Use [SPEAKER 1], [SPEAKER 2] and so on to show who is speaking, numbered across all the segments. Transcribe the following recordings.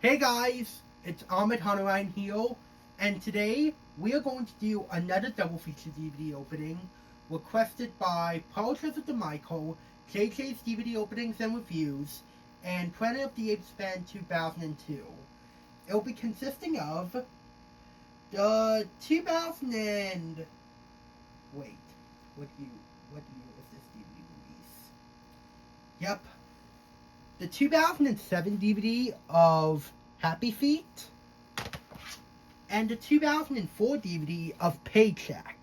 [SPEAKER 1] Hey guys, it's Ahmed Hanarine here, and today we are going to do another double feature DVD opening requested by Publishers of the Michael, JJ's DVD openings and reviews, and Planet of the Apes Band 2002. It will be consisting of the 2000 and... Wait, what year was this DVD release? Yep, the 2007 DVD of Happy Feet, and the 2004 DVD of Paycheck.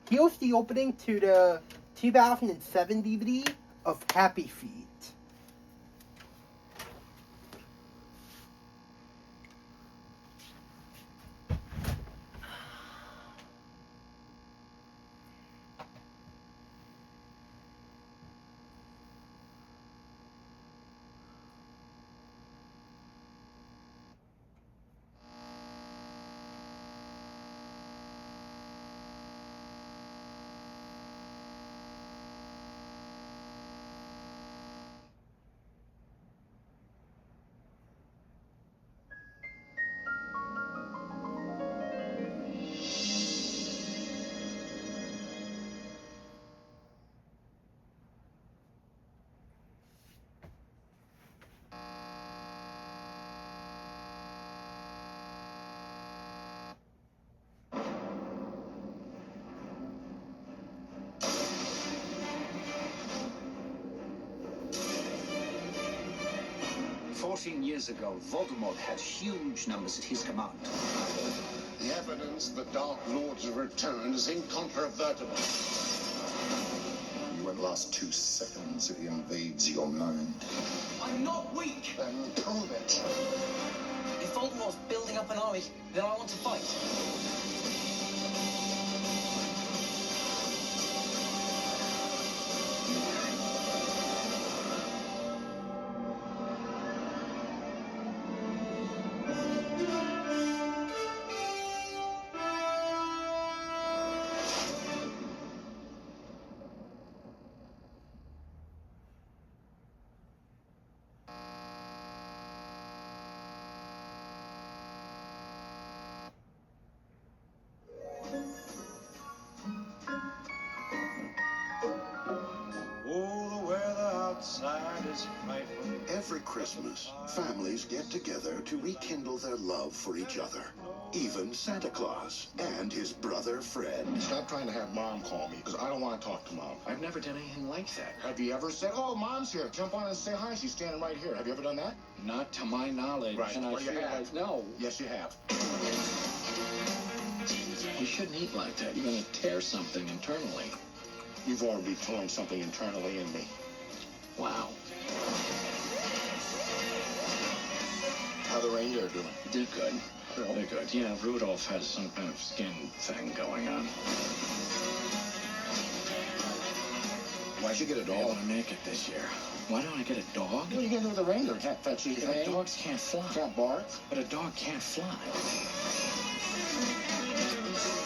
[SPEAKER 1] Here's the opening to the 2007 DVD of Happy Feet.
[SPEAKER 2] Years ago, Voldemort had huge numbers at his command.
[SPEAKER 3] The evidence the Dark Lords have returned is incontrovertible.
[SPEAKER 4] You won't last 2 seconds if he invades your mind.
[SPEAKER 2] I'm not weak!
[SPEAKER 3] Then prove it.
[SPEAKER 2] If Voldemort's building up an army, then I want to fight.
[SPEAKER 4] Every Christmas, families get together to rekindle their love for each other. Even Santa Claus and his brother Fred.
[SPEAKER 3] Stop trying to have Mom call me, because I don't want to talk to Mom.
[SPEAKER 2] I've never done anything like that.
[SPEAKER 3] Have you ever said, oh, Mom's here, jump on and say hi, she's standing right here. Have you ever done that?
[SPEAKER 2] Not to my knowledge.
[SPEAKER 3] Right,
[SPEAKER 2] And
[SPEAKER 3] well, you have.
[SPEAKER 2] No.
[SPEAKER 3] Yes, you have.
[SPEAKER 2] You shouldn't eat like that. You're going to tear something internally.
[SPEAKER 3] You've already torn something internally in me.
[SPEAKER 2] Wow.
[SPEAKER 3] How the reindeer doing?
[SPEAKER 2] They're good.
[SPEAKER 3] Really?
[SPEAKER 2] They're good. Yeah, Rudolph has some kind of skin thing going on.
[SPEAKER 3] Why'd you get a
[SPEAKER 2] I
[SPEAKER 3] dog?
[SPEAKER 2] want to make it this year. Why don't I get a dog?
[SPEAKER 3] What are you going to do with the reindeer? Can't fetch you
[SPEAKER 2] Yeah, dogs can't fly.
[SPEAKER 3] Can't bark?
[SPEAKER 2] But a dog can't fly.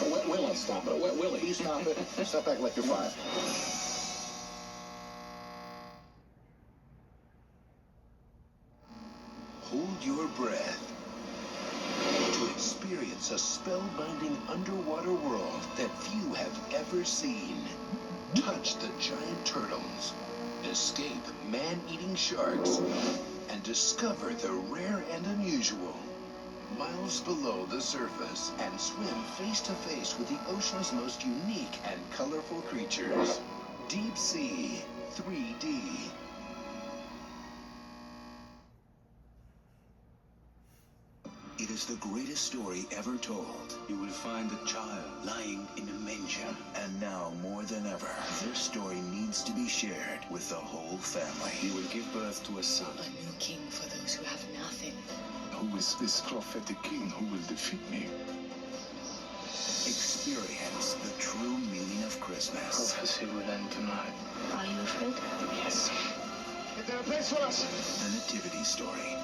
[SPEAKER 3] Oh, Willie, stop it. Willie, you stop it. Step back like you're 5.
[SPEAKER 5] Hold your breath to experience a spellbinding underwater world that few have ever seen. Touch the giant turtles, escape man-eating sharks, and discover the rare and unusual miles below the surface, and swim face to face with the ocean's most unique and colorful creatures. Deep Sea 3D. It is the greatest story ever told. You will find a child lying in a manger. And now, more than ever, this story needs to be shared with the whole family. You will give birth to a son.
[SPEAKER 6] A new king for those who have nothing.
[SPEAKER 4] Who is this prophetic king who will defeat me?
[SPEAKER 5] Experience the true meaning of Christmas.
[SPEAKER 2] Prophecy will end tonight.
[SPEAKER 6] Are you afraid?
[SPEAKER 2] Yes.
[SPEAKER 3] Is there a place for us?
[SPEAKER 5] The Nativity Story.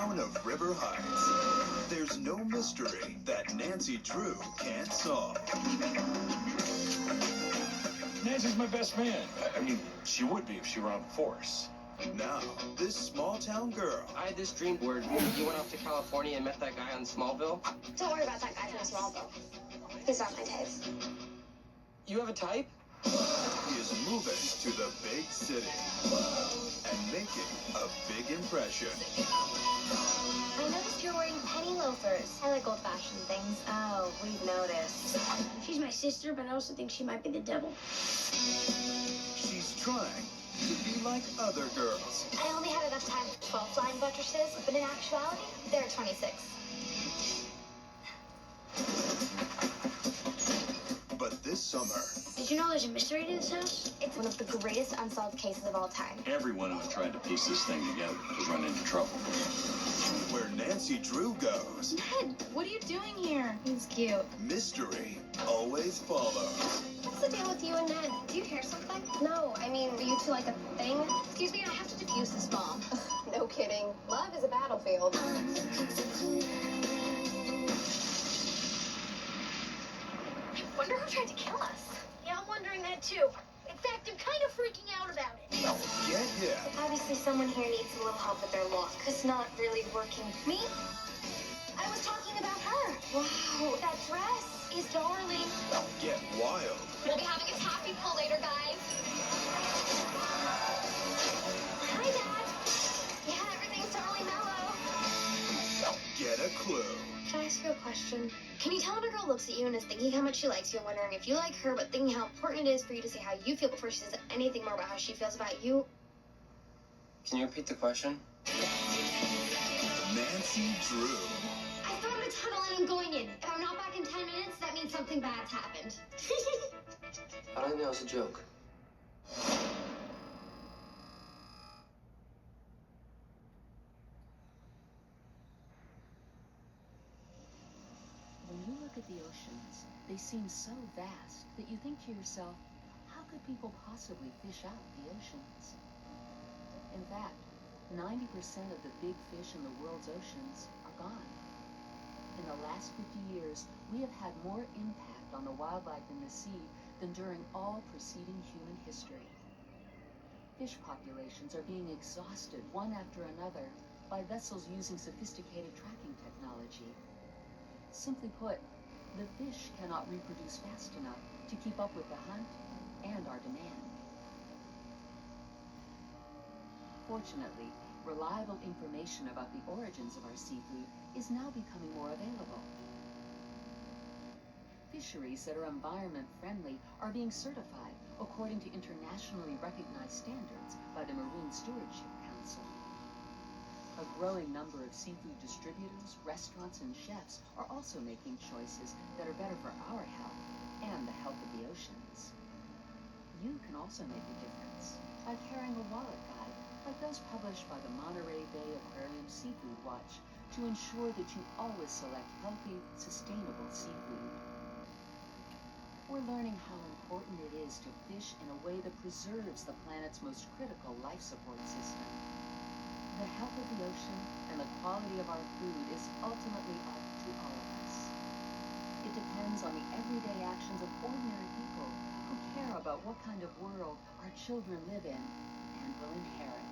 [SPEAKER 7] town of River Heights. There's no mystery that Nancy Drew can't solve.
[SPEAKER 8] Nancy's my best man. I mean, she would be if she were on the force.
[SPEAKER 7] Now, this small-town girl
[SPEAKER 2] I had this dream where you went off to California and met that guy on Smallville.
[SPEAKER 9] Don't worry about that guy from Smallville. He's not my type.
[SPEAKER 2] You have a type?
[SPEAKER 7] is moving to the big city and making a big impression.
[SPEAKER 9] I noticed you're wearing penny loafers. I like old-fashioned things. Oh, we've noticed. She's my sister, but I also think she might be the devil.
[SPEAKER 7] She's trying to be like other girls.
[SPEAKER 9] I only had enough time for 12 flying buttresses, but in actuality, there are 26.
[SPEAKER 7] But this summer...
[SPEAKER 9] Did you know there's a mystery to this house? It's one of the greatest unsolved cases of all time.
[SPEAKER 8] Everyone who tried to piece this thing together has run into trouble.
[SPEAKER 7] Where Nancy Drew goes...
[SPEAKER 9] Ned, what are you doing here? He's cute.
[SPEAKER 7] Mystery always follows.
[SPEAKER 9] What's the deal with you and Ned? Do you hear something? No, I mean, are you two like a thing? Excuse me, I have to defuse this bomb. No kidding. Love is a battlefield. I wonder who tried to kill us. Yeah, I'm wondering that too. In fact, I'm kind of freaking out about it.
[SPEAKER 7] Get him.
[SPEAKER 9] Obviously, someone here needs a little help with their lock. It's not really working. Me? I was talking about her. Wow, that dress is darling.
[SPEAKER 7] Get wild.
[SPEAKER 9] We'll be having a taffy pull later, guys. Hi, Dad. Yeah, everything's totally mellow.
[SPEAKER 7] Get a clue.
[SPEAKER 9] Can I ask you a question? Can you tell when a girl looks at you and is thinking how much she likes you and wondering if you like her, but thinking how important it is for you to say how you feel before she says anything more about how she feels about you?
[SPEAKER 2] Can you repeat the question?
[SPEAKER 7] Nancy Drew.
[SPEAKER 9] I found a tunnel and I'm going in. If I'm not back in 10 minutes, that means something bad's happened.
[SPEAKER 2] I don't think that was a joke.
[SPEAKER 10] When you look at the oceans, they seem so vast that you think to yourself, how could people possibly fish out the oceans? In fact, 90% of the big fish in the world's oceans are gone. In the last 50 years, we have had more impact on the wildlife in the sea than during all preceding human history. Fish populations are being exhausted one after another by vessels using sophisticated tracking technology. Simply put, the fish cannot reproduce fast enough to keep up with the hunt and our demand. Fortunately, reliable information about the origins of our seafood is now becoming more available. Fisheries that are environment-friendly are being certified according to internationally recognized standards by the Marine Stewardship Council. A growing number of seafood distributors, restaurants, and chefs are also making choices that are better for our health and the health of the oceans. You can also make a difference by carrying a wallet guide like those published by the Monterey Bay Aquarium Seafood Watch to ensure that you always select healthy, sustainable seafood. We're learning how important it is to fish in a way that preserves the planet's most critical life support system. The health of the ocean and the quality of our food is ultimately up to all of us. It depends on the everyday actions of ordinary people who care about what kind of world our children live in and will inherit.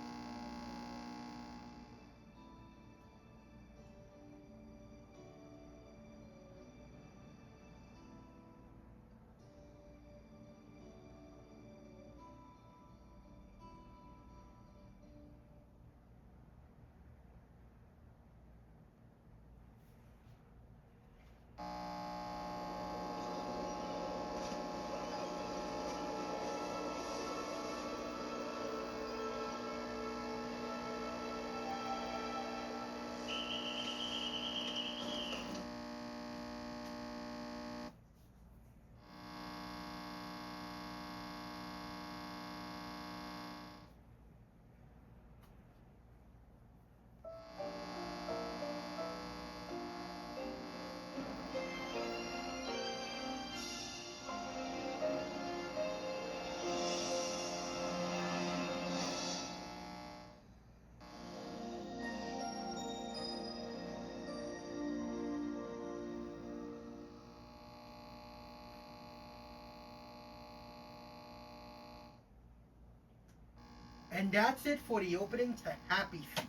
[SPEAKER 1] And that's it for the opening to Happy Feet.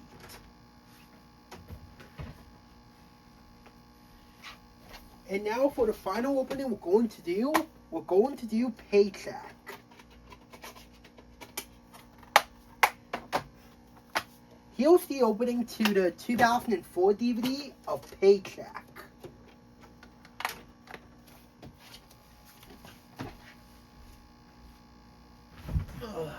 [SPEAKER 1] And now for the final opening we're going to do Paycheck. Here's the opening to the 2004 DVD of Paycheck. Ugh.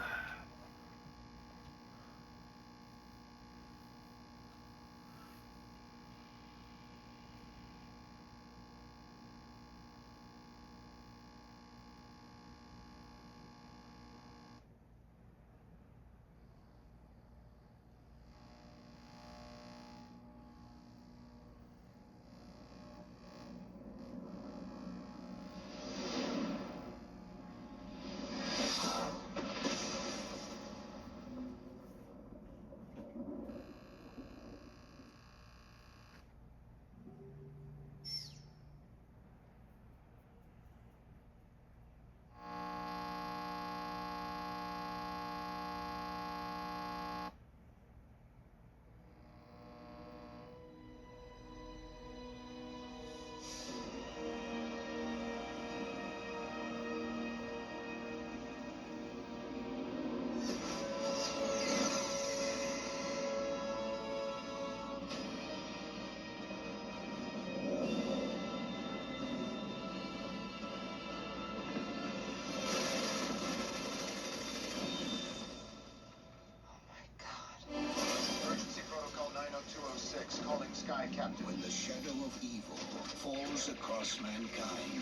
[SPEAKER 4] Calling Sky Captain. When the shadow of evil falls across mankind.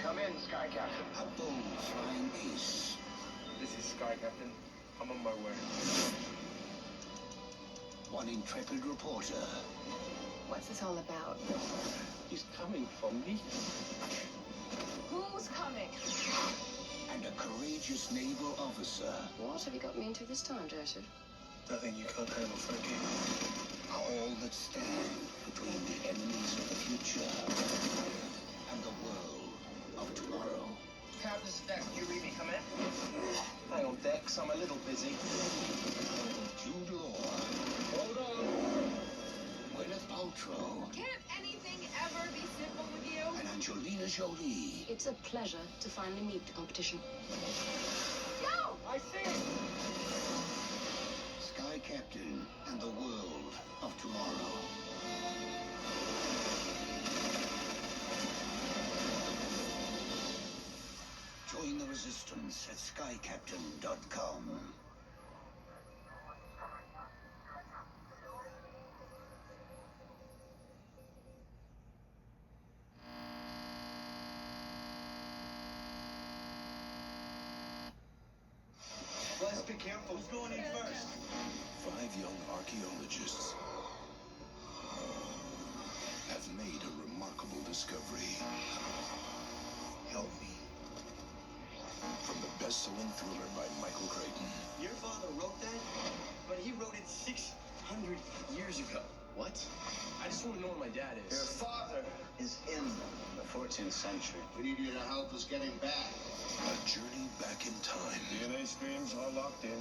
[SPEAKER 4] Come in, Sky Captain. A bold flying ace.
[SPEAKER 11] This is Sky Captain. I'm on my way.
[SPEAKER 4] One intrepid reporter.
[SPEAKER 6] What's this all about?
[SPEAKER 11] He's coming for me.
[SPEAKER 6] Who's coming?
[SPEAKER 4] And a courageous naval officer.
[SPEAKER 6] What have you got me into this time, Joseph?
[SPEAKER 11] Nothing you can't handle, Frankie.
[SPEAKER 4] All that stand between the enemies of the future and the world of tomorrow.
[SPEAKER 2] Captain Dex, you read me, come in.
[SPEAKER 11] Hang on, Dex, I'm a little busy.
[SPEAKER 4] Jude Law.
[SPEAKER 11] Hold on.
[SPEAKER 4] Gwyneth Paltrow.
[SPEAKER 6] Can't anything ever be simple with you?
[SPEAKER 4] And Angelina Jolie.
[SPEAKER 6] It's a pleasure to finally meet the competition.
[SPEAKER 2] Go! I see it!
[SPEAKER 4] Sky Captain and the world of tomorrow. Join the resistance at skycaptain.com.
[SPEAKER 11] Let's be careful. Who's going in first?
[SPEAKER 5] 5 young archaeologists have made a remarkable discovery. Help me. From the best-selling thriller by Michael Crichton.
[SPEAKER 11] Your father wrote that? But he wrote it 600 years ago. What? I just want to know where my dad is.
[SPEAKER 3] Your father is in the 14th century. We need you to help us get him back.
[SPEAKER 5] A journey back in time.
[SPEAKER 8] DNA streams are locked in.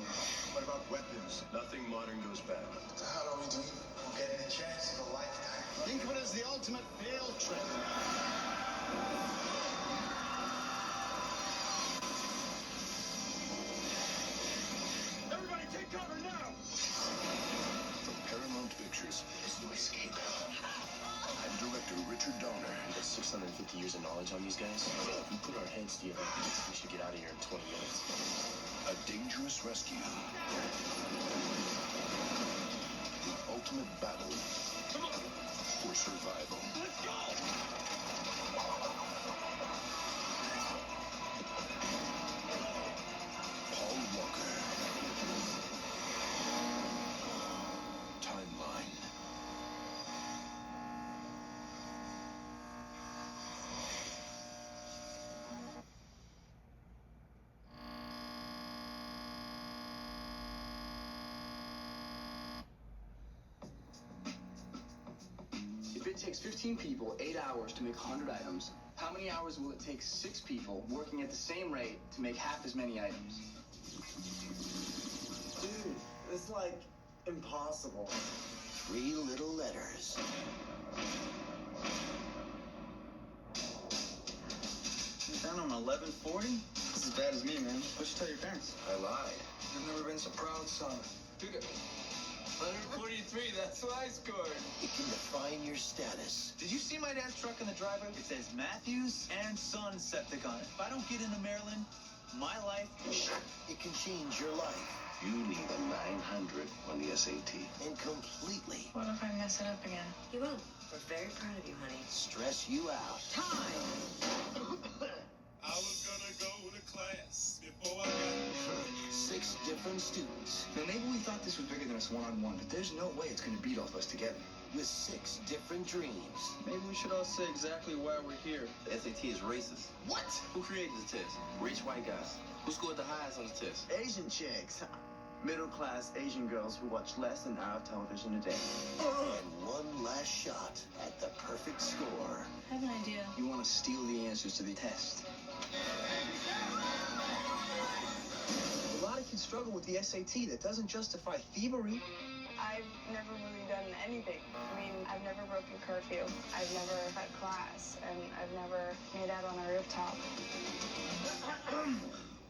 [SPEAKER 3] What about weapons?
[SPEAKER 8] Nothing modern goes bad.
[SPEAKER 3] So how do we do? We're getting a chance of a lifetime. Think of it as the ultimate field trip.
[SPEAKER 8] Everybody take cover now!
[SPEAKER 5] From Paramount Pictures.
[SPEAKER 3] There's no escape.
[SPEAKER 5] And director Richard Donner.
[SPEAKER 11] We got 650 years of knowledge on these guys. If we put our heads together, we should get out of here in 20 minutes.
[SPEAKER 5] A dangerous rescue. The ultimate battle for survival.
[SPEAKER 8] Let's go!
[SPEAKER 5] Paul Walker. Timeline.
[SPEAKER 2] If it takes 15 people 8 hours to make 100 items, how many hours will it take 6 people working at the same rate to make half as many items?
[SPEAKER 11] Dude, it's like impossible.
[SPEAKER 4] 3 little letters.
[SPEAKER 11] You down on 1140? This is as bad as me, man. What should tell your parents?
[SPEAKER 4] I lied.
[SPEAKER 11] You've never been so proud, son. Dude, 143, that's what I scored.
[SPEAKER 4] It can define your status.
[SPEAKER 11] Did you see my dad's truck in the driveway? It says Matthews and Son Septic on it. If I don't get into Maryland, my life...
[SPEAKER 4] It can change your life.
[SPEAKER 5] You need a 900 on the SAT.
[SPEAKER 4] And completely
[SPEAKER 6] What if I mess it up again?
[SPEAKER 10] You won't. We're very proud of you, honey.
[SPEAKER 4] stress you out.
[SPEAKER 3] I was gonna go to class before I got
[SPEAKER 4] 6 different students
[SPEAKER 11] Now, maybe we thought this was bigger than us one-on-one, but there's no way it's gonna beat all of us together.
[SPEAKER 4] with 6 different dreams.
[SPEAKER 11] Maybe we should all say exactly why we're here.
[SPEAKER 2] The SAT is racist.
[SPEAKER 11] What?
[SPEAKER 2] Who created the test? Rich white guys. Who scored the highest on the test?
[SPEAKER 11] Asian chicks. Middle-class Asian girls who watch less than an hour of television a day.
[SPEAKER 4] And one last shot at the perfect score.
[SPEAKER 6] I have an idea.
[SPEAKER 11] You want to steal the answers to the test. A lot of kids struggle with the SAT. That doesn't justify thievery.
[SPEAKER 6] I've never really done anything. I mean, I've never broken curfew. I've never cut class, and I've never made out on a rooftop.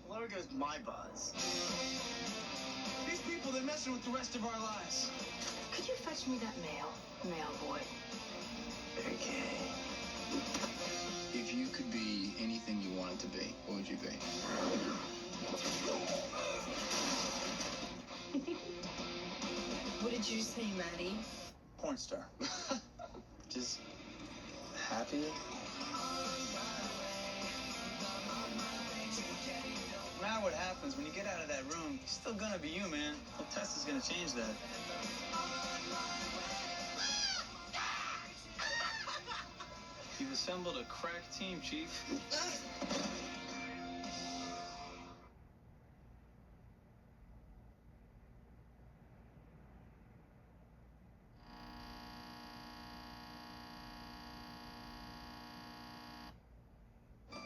[SPEAKER 11] Well, there goes my buzz. These people, they're messing with the rest of our lives.
[SPEAKER 6] Could you fetch me that mail boy?
[SPEAKER 11] Okay. If you could be anything you wanted to be, what would you be?
[SPEAKER 6] What did you say, Maddie?
[SPEAKER 11] Porn star. Just happy. No matter what happens, when you get out of that room, you're still gonna be you, man. No test is gonna change that. You've assembled a crack team, Chief.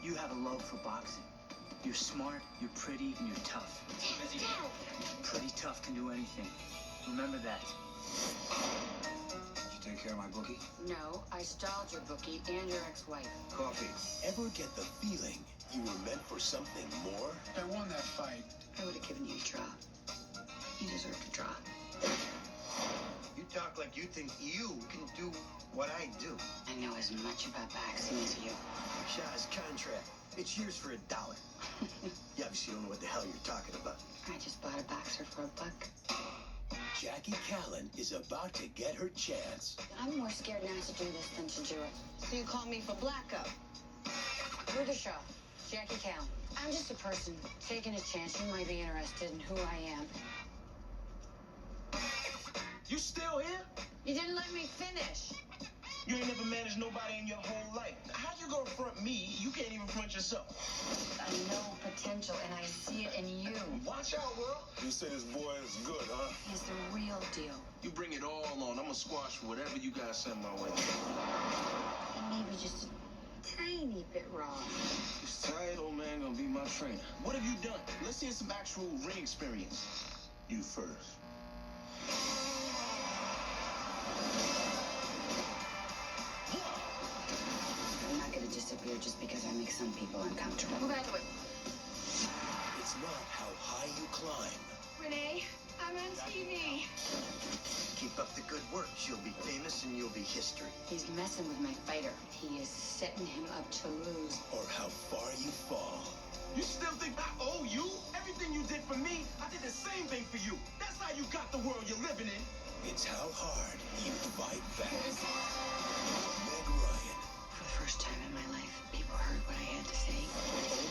[SPEAKER 11] You have a love for boxing. You're smart, you're pretty, and you're tough. Pretty tough can do anything. Remember that. Did you take care of my bookie?
[SPEAKER 10] No, I stalled your bookie and your ex-wife.
[SPEAKER 11] Coffee.
[SPEAKER 4] Ever get the feeling you were meant for something more?
[SPEAKER 3] I won that fight.
[SPEAKER 10] I would have given you a draw. You deserve a draw.
[SPEAKER 11] You talk like you think you can do what I do.
[SPEAKER 10] I know as much about boxing as you.
[SPEAKER 11] Shah's contract. It's yours for $1. You obviously don't know what the hell you're talking about.
[SPEAKER 10] I just bought a boxer for $1.
[SPEAKER 4] Jackie Callan is about to get her chance.
[SPEAKER 10] I'm more scared not to do this than to do it.
[SPEAKER 6] So you call me for blackout?
[SPEAKER 10] Rudishaw, Jackie Cal. I'm just a person taking a chance. You might be interested in who I am.
[SPEAKER 11] You still here?
[SPEAKER 10] You didn't let me finish.
[SPEAKER 11] You ain't never managed nobody in your whole life. How'd you go front me? You can't even front yourself.
[SPEAKER 10] I know potential, and I see it in you.
[SPEAKER 11] Watch out, Will.
[SPEAKER 3] You say this boy is good, huh?
[SPEAKER 10] He's the real deal.
[SPEAKER 5] You bring it all on. I'm gonna squash whatever you guys send my way.
[SPEAKER 10] And maybe just a tiny bit wrong.
[SPEAKER 11] This tired old man gonna be my trainer. What have you done? Let's see some actual ring experience.
[SPEAKER 5] You first.
[SPEAKER 10] I'm not gonna disappear just because I make some people uncomfortable. Move out of the way.
[SPEAKER 4] It's not how high you climb,
[SPEAKER 6] Renee, I'm on TV.
[SPEAKER 11] Keep up the good work. She'll be famous and you'll be history.
[SPEAKER 10] He's messing with my fighter. He is setting him up to lose.
[SPEAKER 4] or how far you fall.
[SPEAKER 11] You still think I owe you? Everything you did for me, I did the same thing for you. That's how you got the world you're living in.
[SPEAKER 4] It's how hard you fight back. Meg Ryan,
[SPEAKER 10] For the first time in my life, people heard what I had to say.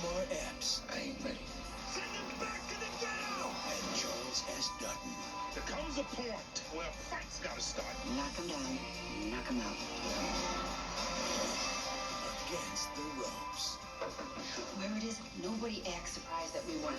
[SPEAKER 4] Omar Epps,
[SPEAKER 5] I ain't ready.
[SPEAKER 11] Send him back to the ghetto!
[SPEAKER 4] and Charles S. Dutton.
[SPEAKER 3] There comes a point where a fight's gotta start.
[SPEAKER 10] Knock him down, knock him out.
[SPEAKER 4] Against the ropes.
[SPEAKER 10] Where it is, nobody acts surprised that we won.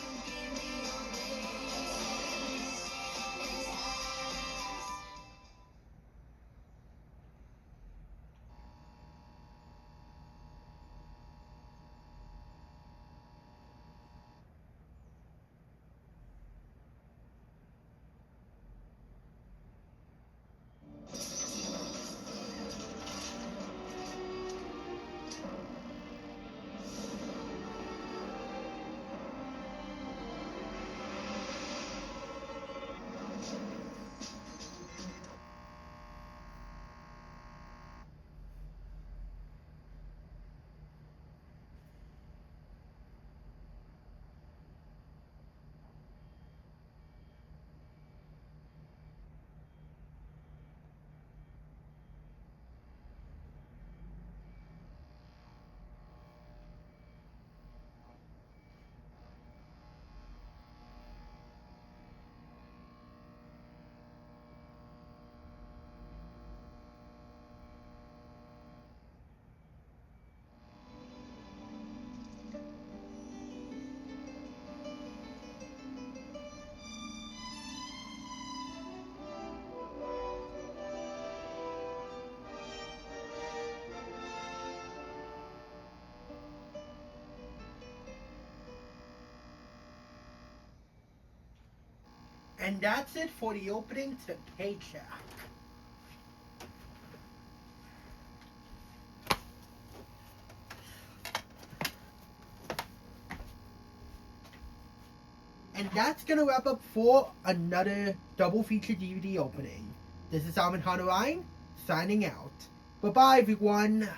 [SPEAKER 1] And that's it for the opening to Paycheck. And that's gonna wrap up for another double feature DVD opening. This is Alvin Hunterine, signing out. Bye bye everyone.